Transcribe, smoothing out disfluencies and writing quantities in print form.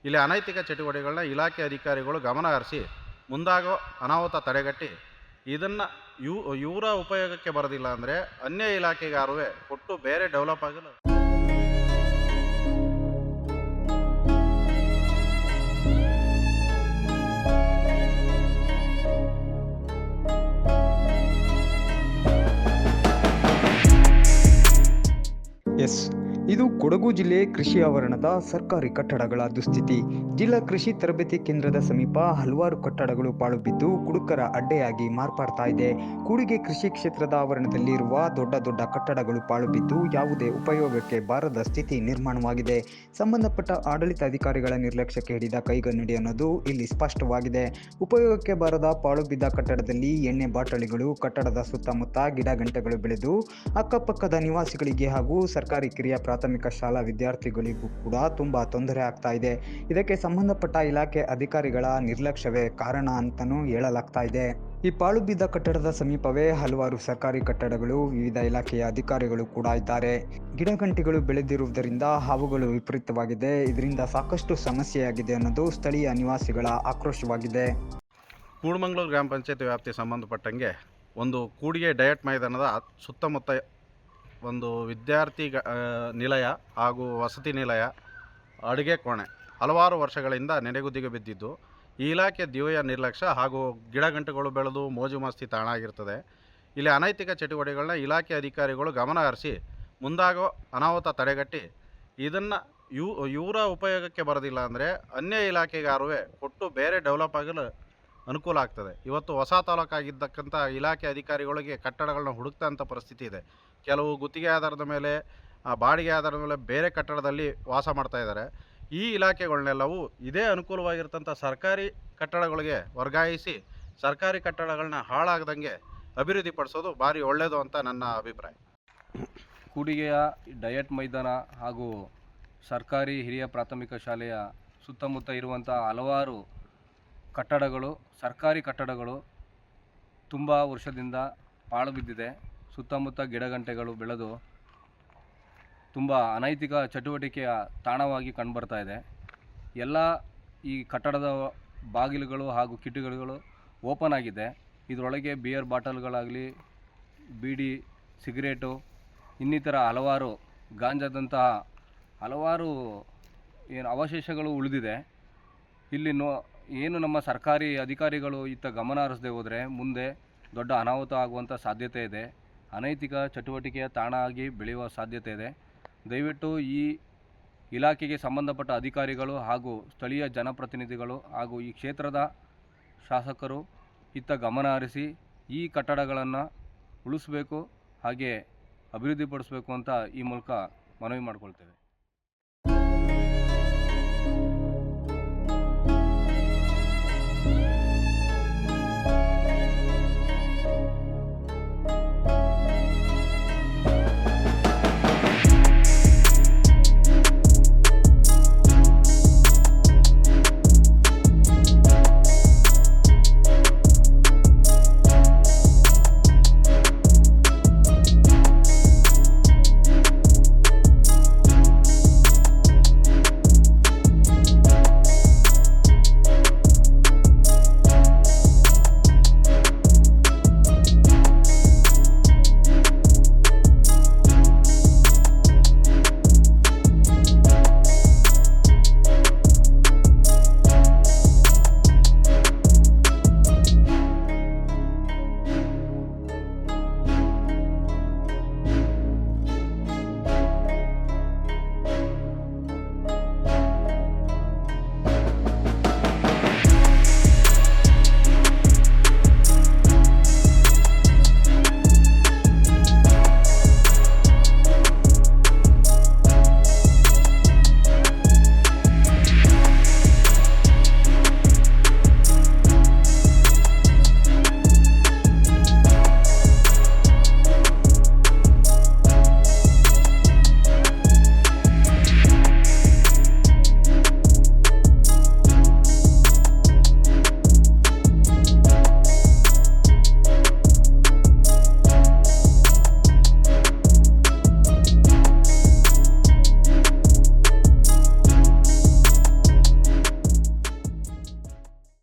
ಇಲ್ಲಿ ಅನೈತಿಕ ಚಟುವಟಿಕೆಗಳನ್ನ ಇಲಾಖೆ ಅಧಿಕಾರಿಗಳು ಗಮನ ಹರಿಸಿ ಮುಂದಾಗೋ ಅನಾಹುತ ತಡೆಗಟ್ಟಿ ಇದನ್ನು ಇವರ ಉಪಯೋಗಕ್ಕೆ ಬರೋದಿಲ್ಲ ಅಂದರೆ ಅನ್ಯ ಇಲಾಖೆಗಾರು ಕೊಟ್ಟು ಬೇರೆ ಡೆವಲಪ್ ಆಗಲು ಎಸ್ ಇದು ಕೊಡಗು ಜಿಲ್ಲೆ ಕೃಷಿ ಆವರಣದ ಸರ್ಕಾರಿ ಕಟ್ಟಡಗಳ ದುಸ್ಥಿತಿ. ಜಿಲ್ಲಾ ಕೃಷಿ ತರಬೇತಿ ಕೇಂದ್ರದ ಸಮೀಪ ಹಲವಾರು ಕಟ್ಟಡಗಳು ಪಾಳು ಬಿದ್ದು ಕುಡುಕರ ಅಡ್ಡೆಯಾಗಿ ಮಾರ್ಪಾಡ್ತಾ ಇದೆ. ಕೂಡಿಗೆ ಕೃಷಿ ಕ್ಷೇತ್ರದ ಆವರಣದಲ್ಲಿ ಇರುವ ದೊಡ್ಡ ದೊಡ್ಡ ಕಟ್ಟಡಗಳು ಪಾಳು ಬಿದ್ದು ಯಾವುದೇ ಉಪಯೋಗಕ್ಕೆ ಬಾರದ ಸ್ಥಿತಿ ನಿರ್ಮಾಣವಾಗಿದೆ. ಸಂಬಂಧಪಟ್ಟ ಆಡಳಿತಾಧಿಕಾರಿಗಳ ನಿರ್ಲಕ್ಷ್ಯಕ್ಕೆ ಹಿಡಿದ ಕೈಗನ್ನಡಿ ಅನ್ನೋದು ಇಲ್ಲಿ ಸ್ಪಷ್ಟವಾಗಿದೆ. ಉಪಯೋಗಕ್ಕೆ ಬಾರದ ಪಾಳು ಬಿದ್ದ ಕಟ್ಟಡದಲ್ಲಿ ಎಣ್ಣೆ ಬಾಟಲಿಗಳು, ಕಟ್ಟಡದ ಸುತ್ತಮುತ್ತ ಗಿಡ ಗಂಟೆಗಳು ಬೆಳೆದು ಅಕ್ಕಪಕ್ಕದ ನಿವಾಸಿಗಳಿಗೆ ಹಾಗೂ ಸರ್ಕಾರಿ ಕಿರಿಯ ಪ್ರಾಥಮಿಕ ಶಾಲಾ ವಿದ್ಯಾರ್ಥಿಗಳಿಗೂ ಕೂಡ ತುಂಬಾ ತೊಂದರೆ ಆಗ್ತಾ ಇದೆ. ಇದಕ್ಕೆ ಸಂಬಂಧಪಟ್ಟ ಇಲಾಖೆ ಅಧಿಕಾರಿಗಳ ನಿರ್ಲಕ್ಷ್ಯವೇ ಕಾರಣ ಅಂತಲೂ ಹೇಳಲಾಗ್ತಾ ಇದೆ. ಈ ಪಾಳು ಬಿದ್ದ ಕಟ್ಟಡದ ಸಮೀಪವೇ ಹಲವಾರು ಸರ್ಕಾರಿ ಕಟ್ಟಡಗಳು, ವಿವಿಧ ಇಲಾಖೆಯ ಅಧಿಕಾರಿಗಳು ಕೂಡ ಇದ್ದಾರೆ. ಗಿಡಗಂಟಿಗಳು ಬೆಳೆದಿರುವುದರಿಂದ ಹಾವುಗಳು ವಿಪರೀತವಾಗಿದೆ. ಇದರಿಂದ ಸಾಕಷ್ಟು ಸಮಸ್ಯೆಯಾಗಿದೆ ಅನ್ನೋದು ಸ್ಥಳೀಯ ನಿವಾಸಿಗಳ ಆಕ್ರೋಶವಾಗಿದೆ. ಕೂಡಮಂಗ್ಳೂರು ಗ್ರಾಮ ಪಂಚಾಯತ್ ವ್ಯಾಪ್ತಿಗೆ ಸಂಬಂಧಪಟ್ಟಂಗೆ ಒಂದು ಕೂಡಿಗೆ ಡಯಟ್ ಮೈದಾನದ ಸುತ್ತಮುತ್ತ ಒಂದು ವಿದ್ಯಾರ್ಥಿ ನಿಲಯ ಹಾಗೂ ವಸತಿ ನಿಲಯ, ಅಡುಗೆ ಕೋಣೆ ಹಲವಾರು ವರ್ಷಗಳಿಂದ ನೆನೆಗುದಿಗೆ ಬಿದ್ದಿದ್ದು ಈ ಇಲಾಖೆ ದಿವ್ಯ ನಿರ್ಲಕ್ಷ್ಯ ಹಾಗೂ ಗಿಡಗಂಟೆಗಳು ಬೆಳೆದು ಮೋಜು ಮಸ್ತಿ ತಾಣ ಆಗಿರ್ತದೆ. ಇಲ್ಲಿ ಅನೈತಿಕ ಚಟುವಟಿಕೆಗಳನ್ನ ಇಲಾಖೆ ಅಧಿಕಾರಿಗಳು ಗಮನ ಹರಿಸಿ ಮುಂದಾಗೋ ಅನಾಹುತ ತಡೆಗಟ್ಟಿ ಇದನ್ನು ಇವರ ಉಪಯೋಗಕ್ಕೆ ಬರೋದಿಲ್ಲ ಅಂದರೆ ಅನ್ಯ ಇಲಾಖೆಗಾರು ಕೊಟ್ಟು ಬೇರೆ ಡೆವಲಪ್ ಆಗಲು ಅನುಕೂಲ ಆಗ್ತದೆ. ಇವತ್ತು ಹೊಸ ತಾಲೂಕಾಗಿದ್ದಕ್ಕಂಥ ಇಲಾಖೆ ಅಧಿಕಾರಿಗಳಿಗೆ ಕಟ್ಟಡಗಳನ್ನ ಹುಡುಕ್ತಂಥ ಪರಿಸ್ಥಿತಿ ಇದೆ. ಕೆಲವು ಗುತ್ತಿಗೆ ಆಧಾರದ ಮೇಲೆ, ಬಾಡಿಗೆ ಆಧಾರದ ಮೇಲೆ ಬೇರೆ ಕಟ್ಟಡದಲ್ಲಿ ವಾಸ ಮಾಡ್ತಾ ಇದ್ದಾರೆ. ಈ ಇಲಾಖೆಗಳನ್ನೆಲ್ಲವೂ ಇದೇ ಅನುಕೂಲವಾಗಿರ್ತಂಥ ಸರ್ಕಾರಿ ಕಟ್ಟಡಗಳಿಗೆ ವರ್ಗಾಯಿಸಿ ಸರ್ಕಾರಿ ಕಟ್ಟಡಗಳನ್ನ ಹಾಳಾಗದಂಗೆ ಅಭಿವೃದ್ಧಿಪಡಿಸೋದು ಭಾರಿ ಒಳ್ಳೆಯದು ಅಂತ ನನ್ನ ಅಭಿಪ್ರಾಯ. ಕೂಡಿಗೆಯ ಡಯಟ್ ಮೈದಾನ ಹಾಗೂ ಸರ್ಕಾರಿ ಹಿರಿಯ ಪ್ರಾಥಮಿಕ ಶಾಲೆಯ ಸುತ್ತಮುತ್ತ ಇರುವಂಥ ಹಲವಾರು ಕಟ್ಟಡಗಳು, ಸರ್ಕಾರಿ ಕಟ್ಟಡಗಳು ತುಂಬ ವರ್ಷದಿಂದ ಪಾಳು ಬಿದ್ದಿದೆ. ಸುತ್ತಮುತ್ತ ಗಿಡಗಂಟೆಗಳು ಬೆಳೆದು ತುಂಬ ಅನೈತಿಕ ಚಟುವಟಿಕೆಯ ತಾಣವಾಗಿ ಕಂಡುಬರ್ತಾ ಇದೆ. ಎಲ್ಲ ಈ ಕಟ್ಟಡದ ಬಾಗಿಲುಗಳು ಹಾಗೂ ಕಿಟಕಿಗಳು ಓಪನ್ ಆಗಿದೆ. ಇದರೊಳಗೆ ಬಿಯರ್ ಬಾಟಲ್ಗಳಾಗಲಿ, ಬೀಡಿ, ಸಿಗರೇಟು, ಇನ್ನಿತರ ಹಲವಾರು ಗಾಂಜಾದಂತಹ ಹಲವಾರು ಅವಶೇಷಗಳು ಉಳಿದಿದೆ. ಇಲ್ಲಿ ಏನು ನಮ್ಮ ಸರ್ಕಾರಿ ಅಧಿಕಾರಿಗಳು ಇತ್ತ ಗಮನ ಹರಿಸದೆ ಹೋದರೆ ಮುಂದೆ ದೊಡ್ಡ ಅನಾಹುತ ಆಗುವಂಥ ಸಾಧ್ಯತೆ ಇದೆ. ಅನೈತಿಕ ಚಟುವಟಿಕೆಯ ತಾಣ ಆಗಿ ಬೆಳೆಯುವ ಸಾಧ್ಯತೆ ಇದೆ. ದಯವಿಟ್ಟು ಈ ಇಲಾಖೆಗೆ ಸಂಬಂಧಪಟ್ಟ ಅಧಿಕಾರಿಗಳು ಹಾಗೂ ಸ್ಥಳೀಯ ಜನಪ್ರತಿನಿಧಿಗಳು ಹಾಗೂ ಈ ಕ್ಷೇತ್ರದ ಶಾಸಕರು ಇತ್ತ ಗಮನ ಹರಿಸಿ ಈ ಕಟ್ಟಡಗಳನ್ನು ಉಳಿಸಬೇಕು, ಹಾಗೆ ಅಭಿವೃದ್ಧಿಪಡಿಸಬೇಕು ಅಂತ ಈ ಮೂಲಕ ಮನವಿ ಮಾಡಿಕೊಳ್ತೇವೆ.